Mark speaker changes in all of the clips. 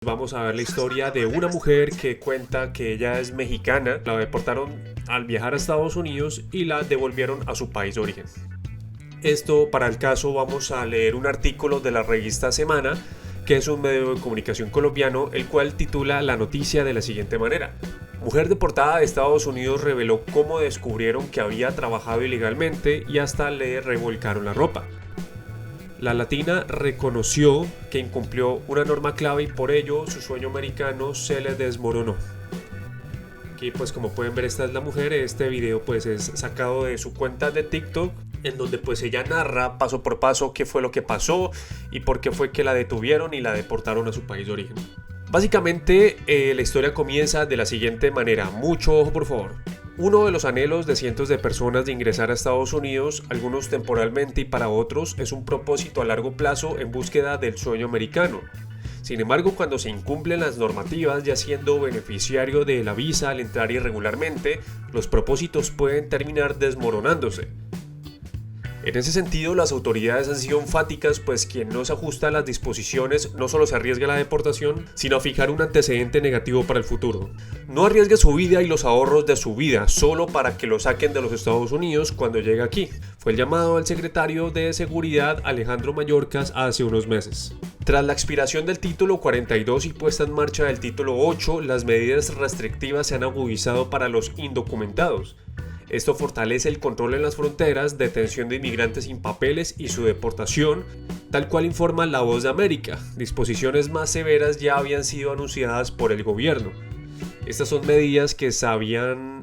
Speaker 1: Vamos a ver la historia de una mujer que cuenta que ella es mexicana, la deportaron al viajar a Estados Unidos y la devolvieron a su país de origen. Esto para el caso vamos a leer un artículo de la revista Semana, que es un medio de comunicación colombiano, el cual titula la noticia de la siguiente manera. Mujer deportada de Estados Unidos reveló cómo descubrieron que había trabajado ilegalmente y hasta le revolcaron la ropa. La latina reconoció que incumplió una norma clave y por ello su sueño americano se le desmoronó. Aquí pues como pueden ver esta es la mujer, este video pues es sacado de su cuenta de TikTok en donde pues ella narra paso por paso qué fue lo que pasó y por qué fue que la detuvieron y la deportaron a su país de origen. Básicamente la historia comienza de la siguiente manera, mucho ojo por favor. Uno de los anhelos de cientos de personas de ingresar a Estados Unidos, algunos temporalmente y para otros, es un propósito a largo plazo en búsqueda del sueño americano. Sin embargo, cuando se incumplen las normativas, ya siendo beneficiario de la visa al entrar irregularmente, los propósitos pueden terminar desmoronándose. En ese sentido, las autoridades han sido enfáticas, pues quien no se ajusta a las disposiciones no solo se arriesga a la deportación, sino a fijar un antecedente negativo para el futuro. No arriesgue su vida y los ahorros de su vida solo para que lo saquen de los Estados Unidos cuando llegue aquí. Fue el llamado del secretario de Seguridad Alejandro Mayorkas hace unos meses. Tras la expiración del título 42 y puesta en marcha del título 8, las medidas restrictivas se han agudizado para los indocumentados. Esto fortalece el control en las fronteras, detención de inmigrantes sin papeles y su deportación, tal cual informa La Voz de América. Disposiciones más severas ya habían sido anunciadas por el gobierno. Estas son medidas que se habían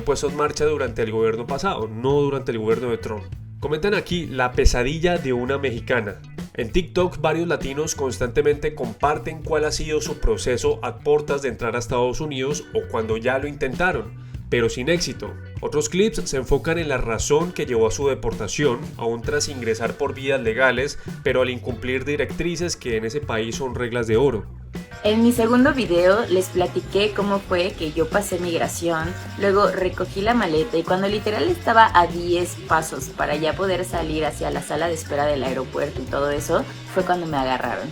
Speaker 1: puesto en marcha durante el gobierno pasado, no durante el gobierno de Trump. Comentan aquí la pesadilla de una mexicana. En TikTok varios latinos constantemente comparten cuál ha sido su proceso a puertas de entrar a Estados Unidos o cuando ya lo intentaron, pero sin éxito. Otros clips se enfocan en la razón que llevó a su deportación, aún tras ingresar por vías legales, pero al incumplir directrices que en ese país son reglas de oro.
Speaker 2: En mi segundo video les platiqué cómo fue que yo pasé migración, luego recogí la maleta y cuando literal estaba a 10 pasos para ya poder salir hacia la sala de espera del aeropuerto y todo eso, fue cuando me agarraron.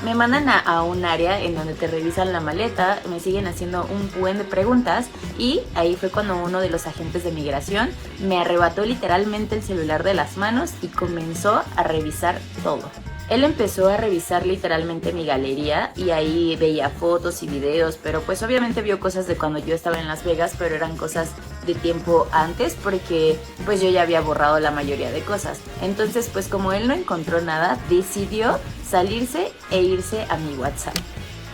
Speaker 2: Me mandan a un área en donde te revisan la maleta, me siguen haciendo un buen de preguntas y ahí fue cuando uno de los agentes de migración me arrebató literalmente el celular de las manos y comenzó a revisar todo. Él empezó a revisar literalmente mi galería y ahí veía fotos y videos, pero pues obviamente vio cosas de cuando yo estaba en Las Vegas, pero eran cosas de tiempo antes porque pues yo ya había borrado la mayoría de cosas. Entonces pues como él no encontró nada, decidió salirse e irse a mi WhatsApp.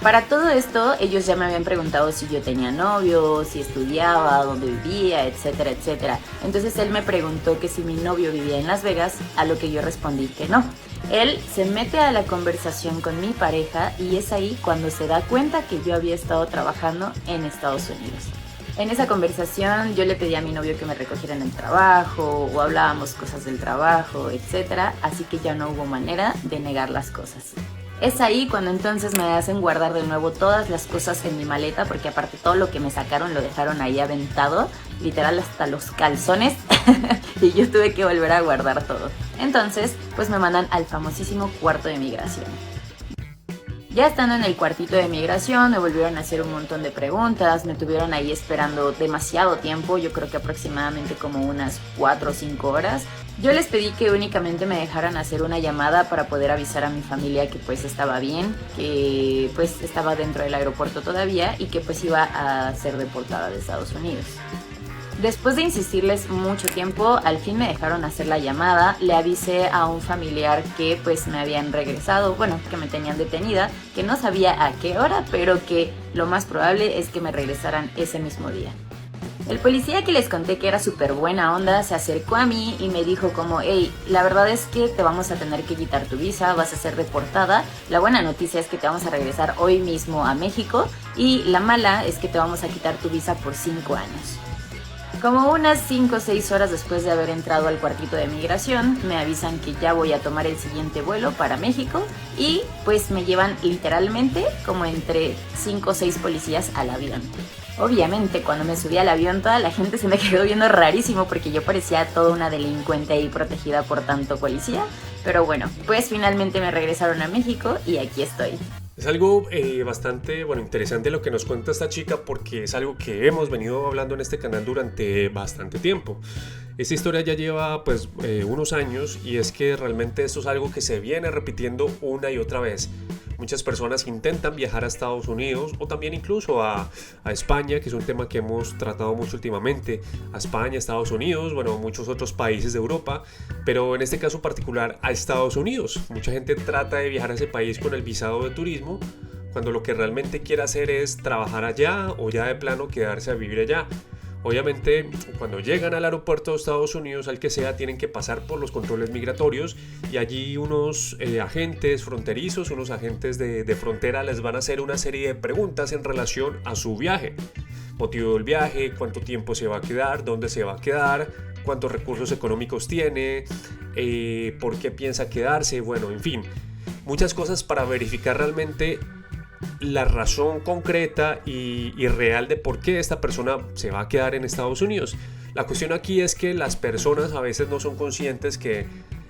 Speaker 2: Para todo esto, ellos ya me habían preguntado si yo tenía novio, si estudiaba, dónde vivía, etcétera, etcétera. Entonces él me preguntó que si mi novio vivía en Las Vegas, a lo que yo respondí que no. Él se mete a la conversación con mi pareja y es ahí cuando se da cuenta que yo había estado trabajando en Estados Unidos. En esa conversación yo le pedí a mi novio que me recogiera en el trabajo o hablábamos cosas del trabajo, etcétera, así que ya no hubo manera de negar las cosas. Es ahí cuando entonces me hacen guardar de nuevo todas las cosas en mi maleta, porque aparte todo lo que me sacaron lo dejaron ahí aventado, literal hasta los calzones, y yo tuve que volver a guardar todo. Entonces, pues me mandan al famosísimo cuarto de migración. Ya estando en el cuartito de migración me volvieron a hacer un montón de preguntas, me tuvieron ahí esperando demasiado tiempo, yo creo que aproximadamente como unas 4 o 5 horas. Yo les pedí que únicamente me dejaran hacer una llamada para poder avisar a mi familia que pues estaba bien, que pues estaba dentro del aeropuerto todavía y que pues iba a ser deportada de Estados Unidos. Después de insistirles mucho tiempo, al fin me dejaron hacer la llamada. Le avisé a un familiar que pues me habían regresado, bueno, que me tenían detenida, que no sabía a qué hora, pero que lo más probable es que me regresaran ese mismo día. El policía que les conté que era súper buena onda se acercó a mí y me dijo como, hey, la verdad es que te vamos a tener que quitar tu visa, vas a ser deportada. La buena noticia es que te vamos a regresar hoy mismo a México y la mala es que te vamos a quitar tu visa por 5 años. Como unas 5 o 6 horas después de haber entrado al cuartito de migración, me avisan que ya voy a tomar el siguiente vuelo para México y pues me llevan literalmente como entre 5 o 6 policías al avión. Obviamente cuando me subí al avión toda la gente se me quedó viendo rarísimo porque yo parecía toda una delincuente ahí protegida por tanto policía, Pero bueno, pues finalmente me regresaron a México y aquí estoy.
Speaker 1: Es algo bastante interesante lo que nos cuenta esta chica, porque es algo que hemos venido hablando en este canal durante bastante tiempo. Esta historia ya lleva unos años, y es que realmente esto es algo que se viene repitiendo una y otra vez. Muchas personas intentan viajar a Estados Unidos o también incluso a España, que es un tema que hemos tratado mucho últimamente. A España, Estados Unidos, muchos otros países de Europa, pero en este caso particular a Estados Unidos. Mucha gente trata de viajar a ese país con el visado de turismo, cuando lo que realmente quiere hacer es trabajar allá o ya de plano quedarse a vivir allá. Obviamente, cuando llegan al aeropuerto de Estados Unidos, al que sea, tienen que pasar por los controles migratorios, y allí unos agentes fronterizos, unos agentes de frontera les van a hacer una serie de preguntas en relación a su viaje. Motivo del viaje, cuánto tiempo se va a quedar, dónde se va a quedar, cuántos recursos económicos tiene, por qué piensa quedarse, en fin, muchas cosas para verificar realmente la razón concreta y real de por qué esta persona se va a quedar en Estados Unidos. La cuestión aquí es que las personas a veces no son conscientes que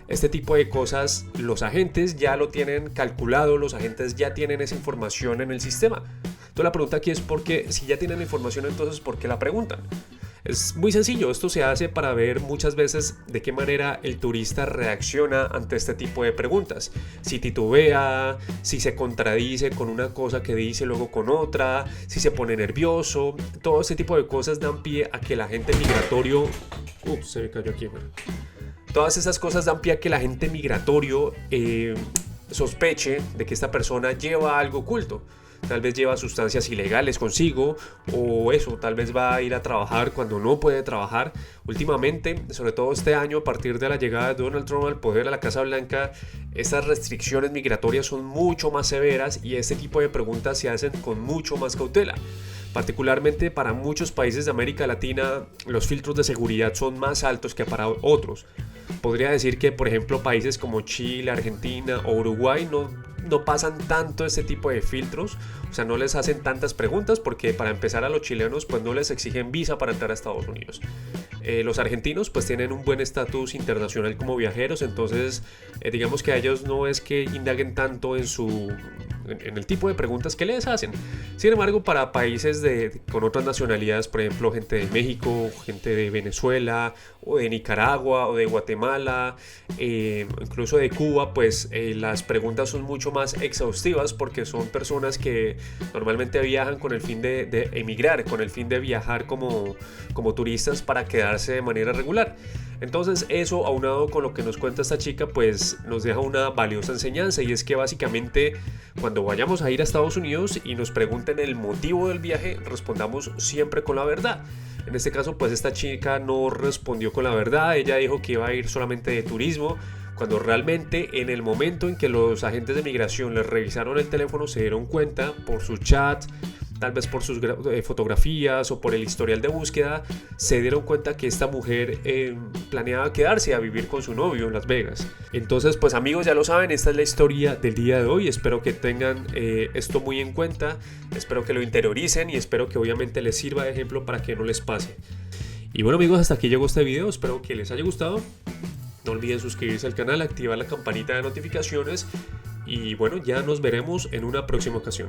Speaker 1: este tipo de cosas los agentes ya lo tienen calculado, los agentes ya tienen esa información en el sistema. Entonces la pregunta aquí es por qué, si ya tienen la información, entonces ¿por qué la preguntan? Es muy sencillo, esto se hace para ver muchas veces de qué manera el turista reacciona ante este tipo de preguntas. Si titubea, si se contradice con una cosa que dice luego con otra, si se pone nervioso. Todo este tipo de cosas dan pie a que el agente migratorio... se me cayó aquí. Todas esas cosas dan pie a que el agente migratorio sospeche de que esta persona lleva algo oculto. Tal vez lleva sustancias ilegales consigo, o eso, tal vez va a ir a trabajar cuando no puede trabajar. Últimamente, sobre todo este año, a partir de la llegada de Donald Trump al poder, a la Casa Blanca, estas restricciones migratorias son mucho más severas, y este tipo de preguntas se hacen con mucho más cautela. Particularmente para muchos países de América Latina, los filtros de seguridad son más altos que para otros. Podría decir que, por ejemplo, países como Chile, Argentina o Uruguay no pasan tanto este tipo de filtros, o sea, no les hacen tantas preguntas, porque para empezar a los chilenos pues no les exigen visa para entrar a Estados Unidos. Los argentinos pues tienen un buen estatus internacional como viajeros, entonces digamos que a ellos no es que indaguen tanto en el tipo de preguntas que les hacen. Sin embargo, para países con otras nacionalidades, por ejemplo gente de México, gente de Venezuela o de Nicaragua o de Guatemala, incluso de Cuba, pues las preguntas son mucho más exhaustivas, porque son personas que normalmente viajan con el fin de emigrar, con el fin de viajar como turistas para quedarse de manera regular. Entonces eso, aunado con lo que nos cuenta esta chica, pues nos deja una valiosa enseñanza, y es que básicamente cuando vayamos a ir a Estados Unidos y nos pregunten el motivo del viaje, respondamos siempre con la verdad. En este caso pues esta chica no respondió con la verdad, ella dijo que iba a ir solamente de turismo, cuando realmente en el momento en que los agentes de migración les revisaron el teléfono se dieron cuenta por su chat, tal vez por sus fotografías o por el historial de búsqueda, se dieron cuenta que esta mujer planeaba quedarse a vivir con su novio en Las Vegas. Entonces pues amigos, ya lo saben, esta es la historia del día de hoy. Espero que tengan esto muy en cuenta, espero que lo interioricen y espero que obviamente les sirva de ejemplo para que no les pase. Y bueno amigos, hasta aquí llegó este video, espero que les haya gustado. No olviden suscribirse al canal, activar la campanita de notificaciones, y bueno, ya nos veremos en una próxima ocasión.